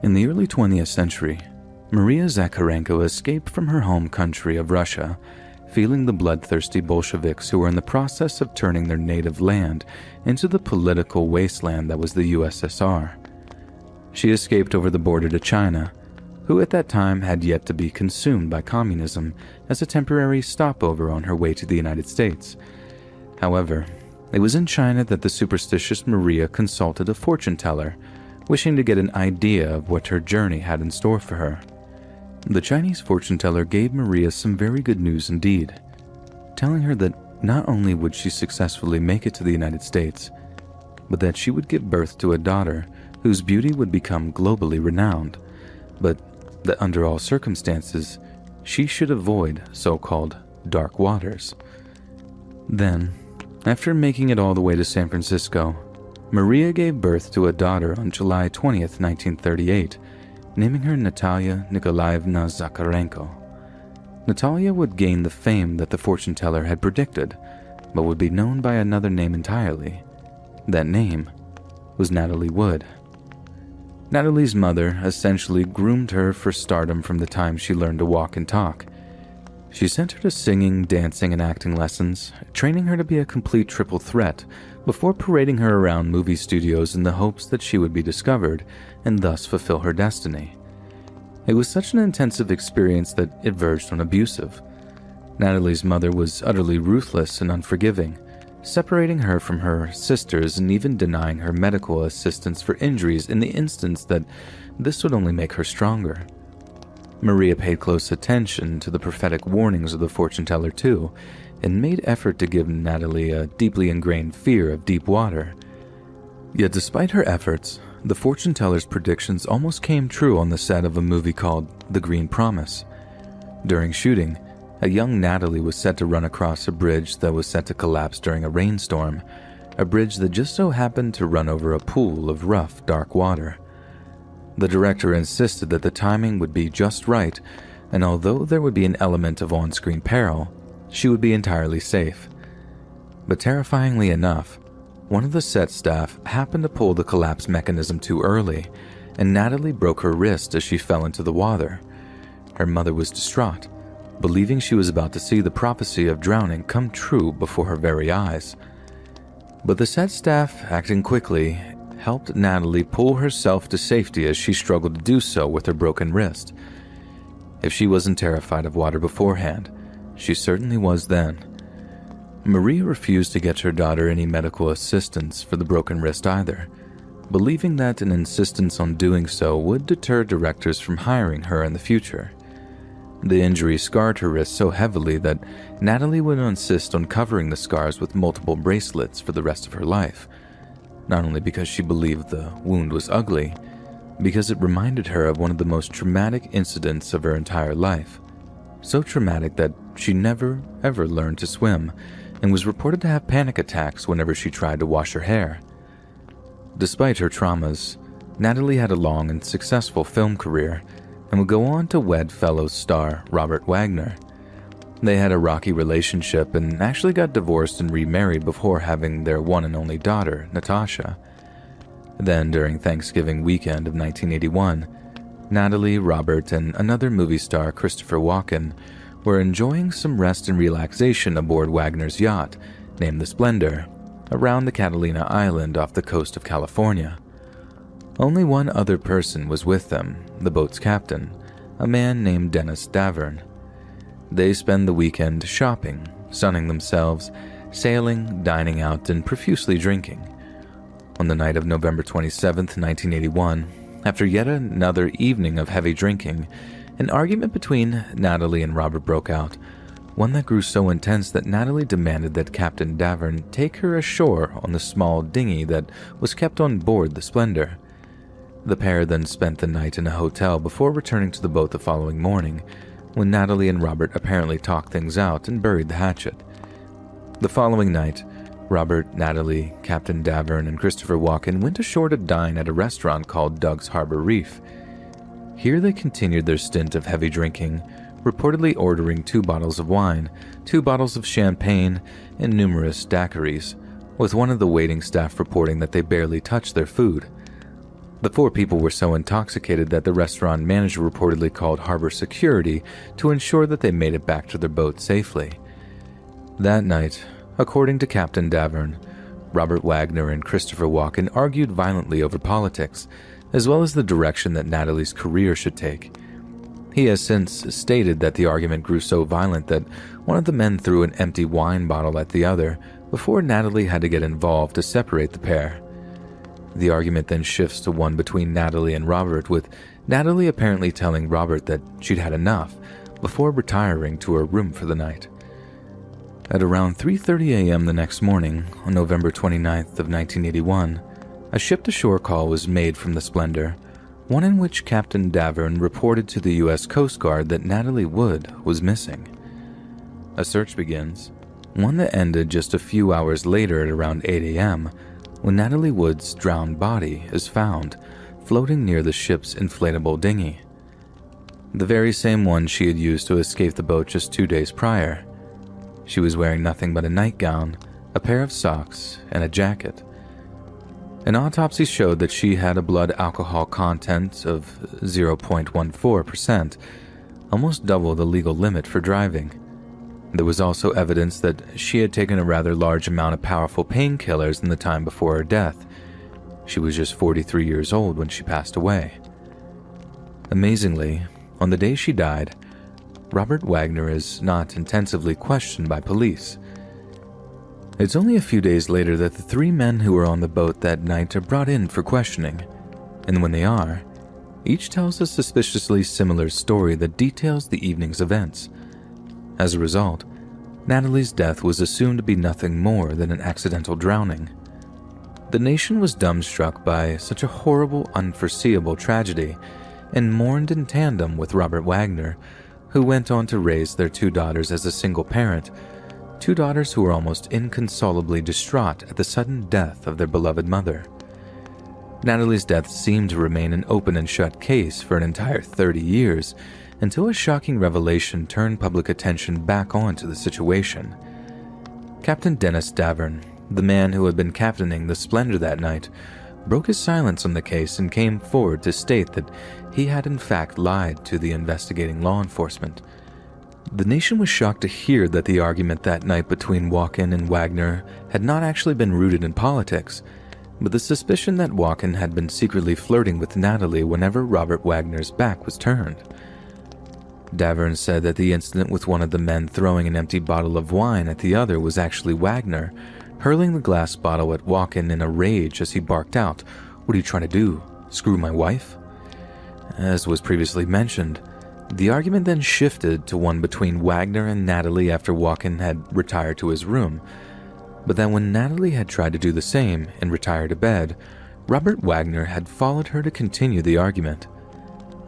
In the early 20th century, Maria Zakharenko escaped from her home country of Russia, feeling the bloodthirsty Bolsheviks who were in the process of turning their native land into the political wasteland that was the USSR. She escaped over the border to China, who at that time had yet to be consumed by communism, as a temporary stopover on her way to the United States. However, it was in China that the superstitious Maria consulted a fortune teller, wishing to get an idea of what her journey had in store for her. The Chinese fortune teller gave Maria some very good news indeed, telling her that not only would she successfully make it to the United States, but that she would give birth to a daughter whose beauty would become globally renowned, but that under all circumstances, she should avoid so-called dark waters. Then, after making it all the way to San Francisco, Maria gave birth to a daughter on July 20th, 1938, naming her Natalia Nikolaevna Zakharenko. Natalia would gain the fame that the fortune teller had predicted, but would be known by another name entirely. That name was Natalie Wood. Natalie's mother essentially groomed her for stardom from the time she learned to walk and talk. She sent her to singing, dancing, and acting lessons, training her to be a complete triple threat before parading her around movie studios in the hopes that she would be discovered and thus fulfill her destiny. It was such an intensive experience that it verged on abusive. Natalie's mother was utterly ruthless and unforgiving, separating her from her sisters and even denying her medical assistance for injuries in the instance that this would only make her stronger. Maria paid close attention to the prophetic warnings of the fortune teller too, and made effort to give Natalie a deeply ingrained fear of deep water. Yet despite her efforts, the fortune teller's predictions almost came true on the set of a movie called The Green Promise. During shooting, a young Natalie was set to run across a bridge that was set to collapse during a rainstorm, a bridge that just so happened to run over a pool of rough, dark water. The director insisted that the timing would be just right, and although there would be an element of on-screen peril, she would be entirely safe. But terrifyingly enough, one of the set staff happened to pull the collapse mechanism too early, and Natalie broke her wrist as she fell into the water. Her mother was distraught, believing she was about to see the prophecy of drowning come true before her very eyes. But the set staff, acting quickly, helped Natalie pull herself to safety as she struggled to do so with her broken wrist. If she wasn't terrified of water beforehand, she certainly was then. Maria refused to get her daughter any medical assistance for the broken wrist either, believing that an insistence on doing so would deter directors from hiring her in the future. The injury scarred her wrist so heavily that Natalie would insist on covering the scars with multiple bracelets for the rest of her life, not only because she believed the wound was ugly, because it reminded her of one of the most traumatic incidents of her entire life. So traumatic that she never, ever learned to swim, and was reported to have panic attacks whenever she tried to wash her hair. Despite her traumas, Natalie had a long and successful film career, and would go on to wed fellow star Robert Wagner. They had a rocky relationship and actually got divorced and remarried before having their one and only daughter, Natasha. Then, during Thanksgiving weekend of 1981, Natalie, Robert, and another movie star, Christopher Walken, were enjoying some rest and relaxation aboard Wagner's yacht, named the Splendor, around the Catalina Island off the coast of California. Only one other person was with them, the boat's captain, a man named Dennis Davern. They spend the weekend shopping, sunning themselves, sailing, dining out, and profusely drinking. On the night of November 27th, 1981, after yet another evening of heavy drinking, an argument between Natalie and Robert broke out, one that grew so intense that Natalie demanded that Captain Davern take her ashore on the small dinghy that was kept on board the Splendor. The pair then spent the night in a hotel before returning to the boat the following morning, when Natalie and Robert apparently talked things out and buried the hatchet. The following night, Robert, Natalie, Captain Davern, and Christopher Walken went ashore to dine at a restaurant called Doug's Harbor Reef. Here they continued their stint of heavy drinking, reportedly ordering 2 bottles of wine, 2 bottles of champagne, and numerous daiquiris, with one of the waiting staff reporting that they barely touched their food. The four people were so intoxicated that the restaurant manager reportedly called harbor security to ensure that they made it back to their boat safely. That night, according to Captain Davern, Robert Wagner and Christopher Walken argued violently over politics, as well as the direction that Natalie's career should take. He has since stated that the argument grew so violent that one of the men threw an empty wine bottle at the other before Natalie had to get involved to separate the pair. The argument then shifts to one between Natalie and Robert, with Natalie apparently telling Robert that she'd had enough before retiring to her room for the night. At around 3:30 a.m. the next morning, on November 29th of 1981, a ship-to-shore call was made from the Splendor, one in which Captain Davern reported to the U.S. Coast Guard that Natalie Wood was missing. A search begins, one that ended just a few hours later at around 8 a.m., when Natalie Wood's drowned body is found floating near the ship's inflatable dinghy. The very same one she had used to escape the boat just 2 days prior. She was wearing nothing but a nightgown, a pair of socks, and a jacket. An autopsy showed that she had a blood alcohol content of 0.14%, almost double the legal limit for driving. There was also evidence that she had taken a rather large amount of powerful painkillers in the time before her death. She was just 43 years old when she passed away. Amazingly, on the day she died, Robert Wagner is not intensively questioned by police. It's only a few days later that the three men who were on the boat that night are brought in for questioning, and when they are, each tells a suspiciously similar story that details the evening's events. As a result, Natalie's death was assumed to be nothing more than an accidental drowning. The nation was dumbstruck by such a horrible, unforeseeable tragedy and mourned in tandem with Robert Wagner, who went on to raise their two daughters as a single parent, two daughters who were almost inconsolably distraught at the sudden death of their beloved mother. Natalie's death seemed to remain an open and shut case for an entire 30 years, until a shocking revelation turned public attention back onto the situation. Captain Dennis Davern, the man who had been captaining the Splendor that night, broke his silence on the case and came forward to state that he had in fact lied to the investigating law enforcement. The nation was shocked to hear that the argument that night between Walken and Wagner had not actually been rooted in politics, but the suspicion that Walken had been secretly flirting with Natalie whenever Robert Wagner's back was turned. Davern said that the incident with one of the men throwing an empty bottle of wine at the other was actually Wagner, hurling the glass bottle at Walken in a rage as he barked out, "What are you trying to do? Screw my wife?" As was previously mentioned, the argument then shifted to one between Wagner and Natalie after Walken had retired to his room, but then when Natalie had tried to do the same and retire to bed, Robert Wagner had followed her to continue the argument.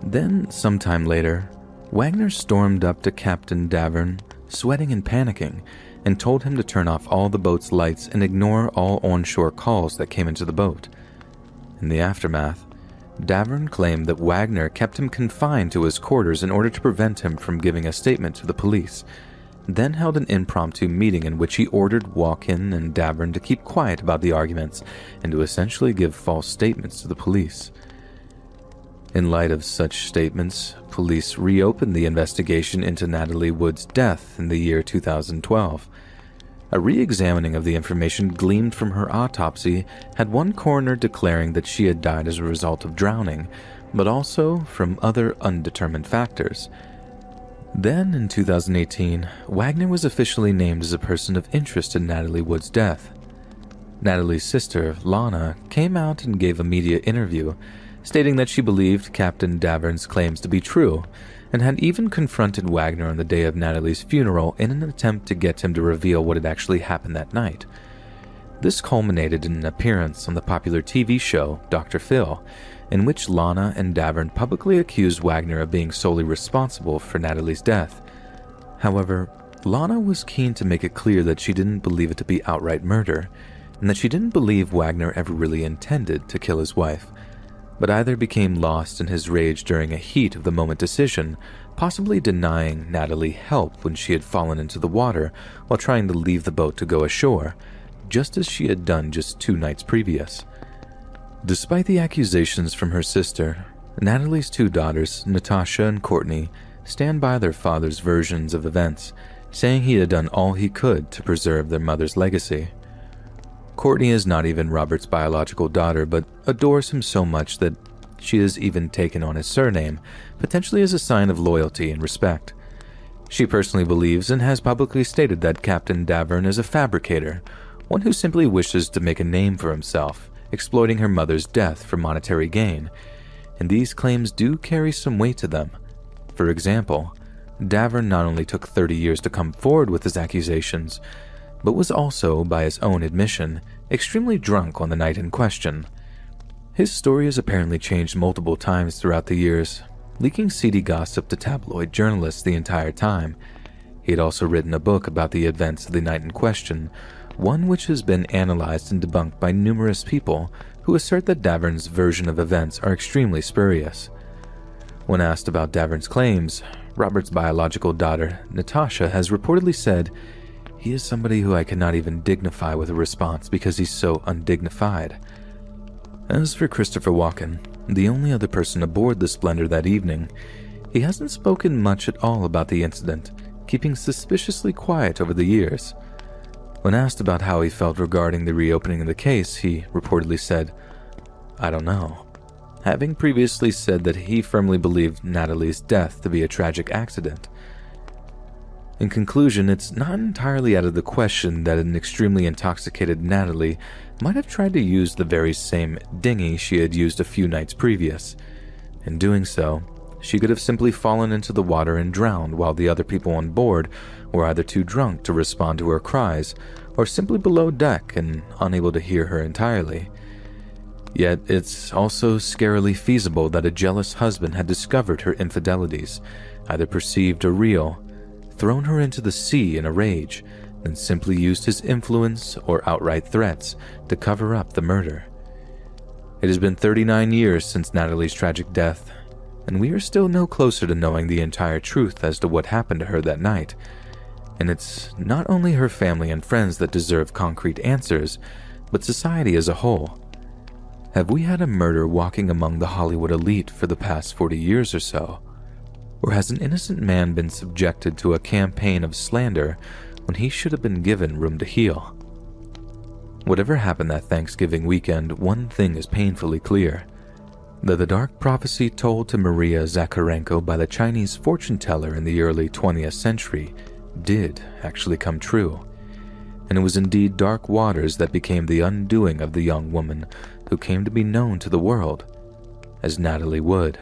Then, sometime later, Wagner stormed up to Captain Davern, sweating and panicking, and told him to turn off all the boat's lights and ignore all onshore calls that came into the boat. In the aftermath, Davern claimed that Wagner kept him confined to his quarters in order to prevent him from giving a statement to the police, then held an impromptu meeting in which he ordered Walken and Davern to keep quiet about the arguments and to essentially give false statements to the police. In light of such statements, police reopened the investigation into Natalie Wood's death in the year 2012. A re-examining of the information gleaned from her autopsy had one coroner declaring that she had died as a result of drowning, but also from other undetermined factors. Then, in 2018, Wagner was officially named as a person of interest in Natalie Wood's death. Natalie's sister, Lana, came out and gave a media interview, stating that she believed Captain Davern's claims to be true, and had even confronted Wagner on the day of Natalie's funeral in an attempt to get him to reveal what had actually happened that night. This culminated in an appearance on the popular TV show Dr. Phil, in which Lana and Davern publicly accused Wagner of being solely responsible for Natalie's death. However, Lana was keen to make it clear that she didn't believe it to be outright murder, and that she didn't believe Wagner ever really intended to kill his wife, but either became lost in his rage during a heat-of-the-moment decision, possibly denying Natalie help when she had fallen into the water while trying to leave the boat to go ashore, just as she had done just 2 nights previous. Despite the accusations from her sister, Natalie's two daughters, Natasha and Courtney, stand by their father's versions of events, saying he had done all he could to preserve their mother's legacy. Courtney is not even Robert's biological daughter, but adores him so much that she has even taken on his surname, potentially as a sign of loyalty and respect. She personally believes and has publicly stated that Captain Davern is a fabricator, one who simply wishes to make a name for himself, exploiting her mother's death for monetary gain, and these claims do carry some weight to them. For example, Davern not only took 30 years to come forward with his accusations, but was also, by his own admission, extremely drunk on the night in question. His story has apparently changed multiple times throughout the years, leaking seedy gossip to tabloid journalists the entire time. He had also written a book about the events of the night in question, one which has been analyzed and debunked by numerous people who assert that Davern's version of events are extremely spurious. When asked about Davern's claims, Robert's biological daughter, Natasha, has reportedly said, "He is somebody who I cannot even dignify with a response because he's so undignified." As for Christopher Walken, the only other person aboard the Splendor that evening, he hasn't spoken much at all about the incident, keeping suspiciously quiet over the years. When asked about how he felt regarding the reopening of the case, he reportedly said, "I don't know," having previously said that he firmly believed Natalie's death to be a tragic accident. In conclusion, it's not entirely out of the question that an extremely intoxicated Natalie might have tried to use the very same dinghy she had used a few nights previous. In doing so, she could have simply fallen into the water and drowned while the other people on board were either too drunk to respond to her cries or simply below deck and unable to hear her entirely. Yet it's also scarily feasible that a jealous husband had discovered her infidelities, either perceived or real, thrown her into the sea in a rage, then simply used his influence or outright threats to cover up the murder. It has been 39 years since Natalie's tragic death, and we are still no closer to knowing the entire truth as to what happened to her that night. And it's not only her family and friends that deserve concrete answers, but society as a whole. Have we had a murder walking among the Hollywood elite for the past 40 years or so? Or has an innocent man been subjected to a campaign of slander when he should have been given room to heal? Whatever happened that Thanksgiving weekend, one thing is painfully clear: that the dark prophecy told to Maria Zakharenko by the Chinese fortune teller in the early 20th century did actually come true. And it was indeed dark waters that became the undoing of the young woman who came to be known to the world as Natalie Wood.